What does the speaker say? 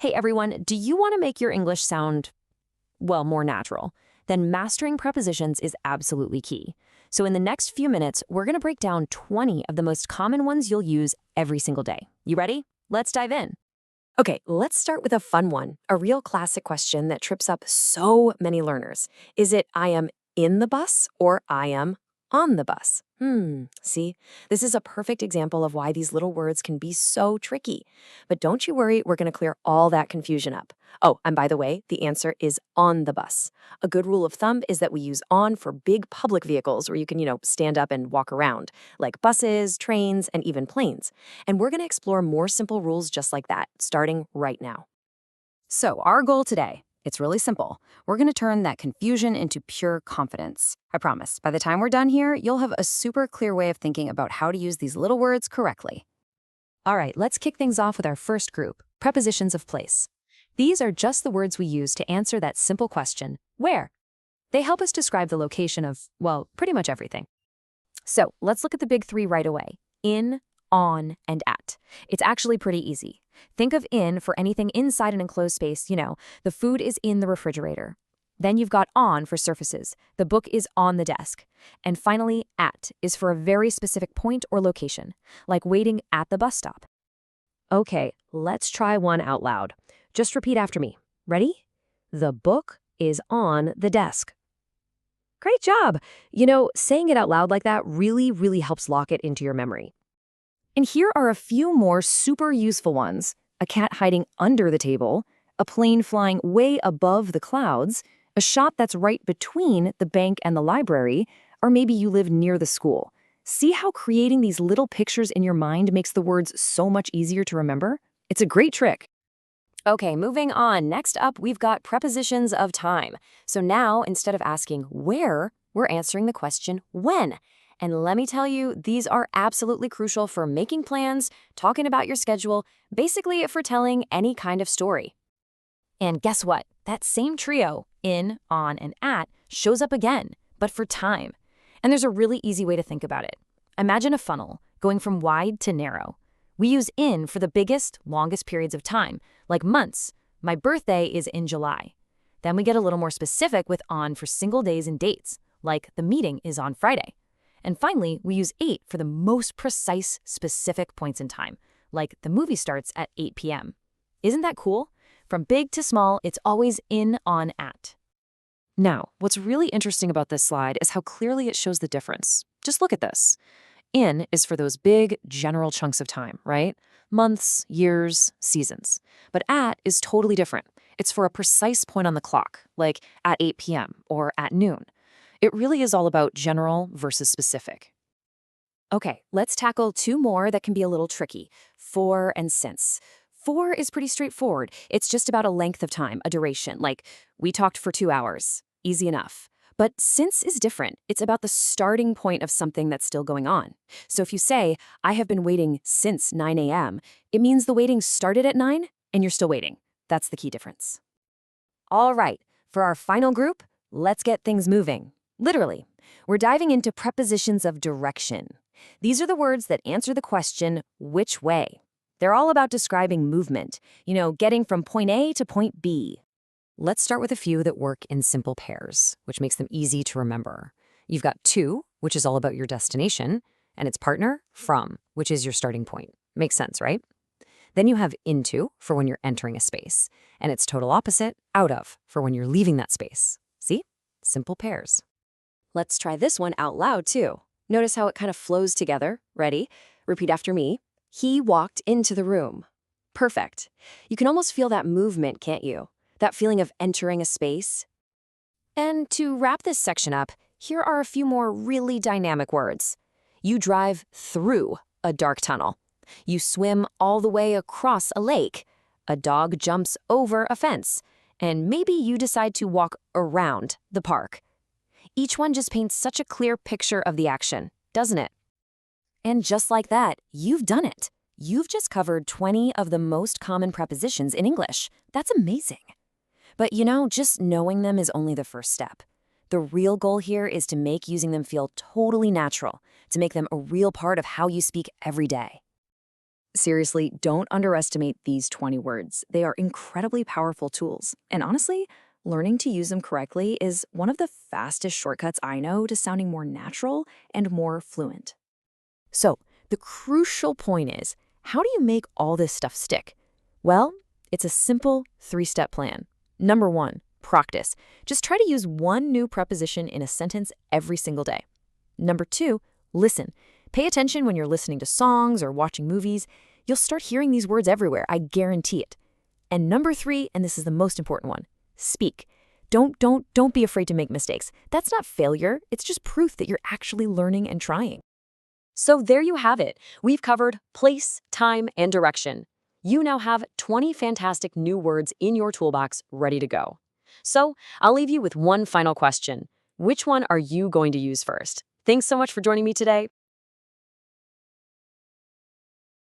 Hey everyone, do you want to make your English sound, well, more natural? Then mastering prepositions is absolutely key. So in the next few minutes, we're going to break down 20 of the most common ones you'll use every single day. You ready? Let's dive in. Okay, let's start with a fun one, a real classic question that trips up so many learners. Is it I am in the bus or I am on the bus? See, this is a perfect example of why these little words can be so tricky. But don't you worry, we're going to clear all that confusion up. Oh, and by the way, the answer is on the bus. A good rule of thumb is that we use on for big public vehicles where you can, stand up and walk around, like buses, trains, and even planes. And we're going to explore more simple rules just like that, starting right now. So our goal today, it's really simple. We're going to turn that confusion into pure confidence. I promise, by the time we're done here, you'll have a super clear way of thinking about how to use these little words correctly. All right, let's kick things off with our first group, prepositions of place. These are just the words we use to answer that simple question, where? They help us describe the location of, well, pretty much everything. So let's look at the big three right away. In, on, and at. It's actually pretty easy. Think of in for anything inside an enclosed space, the food is in the refrigerator. Then you've got on for surfaces. The book is on the desk. And finally, at is for a very specific point or location, like waiting at the bus stop. Okay, let's try one out loud. Just repeat after me. Ready? The book is on the desk. Great job! Saying it out loud like that really helps lock it into your memory. And here are a few more super useful ones. A cat hiding under the table, a plane flying way above the clouds, a shop that's right between the bank and the library, or maybe you live near the school. See how creating these little pictures in your mind makes the words so much easier to remember? It's a great trick. Okay, moving on. Next up, we've got prepositions of time. So now, instead of asking where, we're answering the question when. And let me tell you, these are absolutely crucial for making plans, talking about your schedule, basically for telling any kind of story. And guess what? That same trio, in, on, and at, shows up again, but for time. And there's a really easy way to think about it. Imagine a funnel going from wide to narrow. We use in for the biggest, longest periods of time, like months. My birthday is in July. Then we get a little more specific with on for single days and dates, like the meeting is on Friday. And finally, we use 8 for the most precise, specific points in time, like the movie starts at 8 p.m. Isn't that cool? From big to small, it's always in, on, at. Now, what's really interesting about this slide is how clearly it shows the difference. Just look at this. In is for those big, general chunks of time, right? Months, years, seasons. But at is totally different. It's for a precise point on the clock, like at 8 p.m. or at noon. It really is all about general versus specific. Okay, let's tackle 2 more that can be a little tricky, for and since. For is pretty straightforward. It's just about a length of time, a duration, like we talked for 2 hours. Easy enough. But since is different. It's about the starting point of something that's still going on. So if you say, I have been waiting since 9 a.m., it means the waiting started at 9 and you're still waiting. That's the key difference. All right, for our final group, let's get things moving. Literally, we're diving into prepositions of direction. These are the words that answer the question, which way? They're all about describing movement, getting from point A to point B. Let's start with a few that work in simple pairs, which makes them easy to remember. You've got to, which is all about your destination, and its partner, from, which is your starting point. Makes sense, right? Then you have into, for when you're entering a space, and its total opposite, out of, for when you're leaving that space. See? Simple pairs. Let's try this one out loud, too. Notice how it kind of flows together. Ready? Repeat after me. He walked into the room. Perfect. You can almost feel that movement, can't you? That feeling of entering a space. And to wrap this section up, here are a few more really dynamic words. You drive through a dark tunnel. You swim all the way across a lake. A dog jumps over a fence. And maybe you decide to walk around the park. Each one just paints such a clear picture of the action, doesn't it? And just like that, you've done it. You've just covered 20 of the most common prepositions in English. That's amazing. But just knowing them is only the first step. The real goal here is to make using them feel totally natural, to make them a real part of how you speak every day. Seriously, don't underestimate these 20 words. They are incredibly powerful tools. And honestly, learning to use them correctly is one of the fastest shortcuts I know to sounding more natural and more fluent. So, the crucial point is, how do you make all this stuff stick? Well, it's a simple 3-step plan. Number 1, practice. Just try to use one new preposition in a sentence every single day. Number 2, listen. Pay attention when you're listening to songs or watching movies. You'll start hearing these words everywhere, I guarantee it. And number 3, and this is the most important one, speak. Don't be afraid to make mistakes. That's not failure. It's just proof that you're actually learning and trying. So there you have it. We've covered place, time, and direction. You now have 20 fantastic new words in your toolbox ready to go. So I'll leave you with one final question. Which one are you going to use first? Thanks so much for joining me today.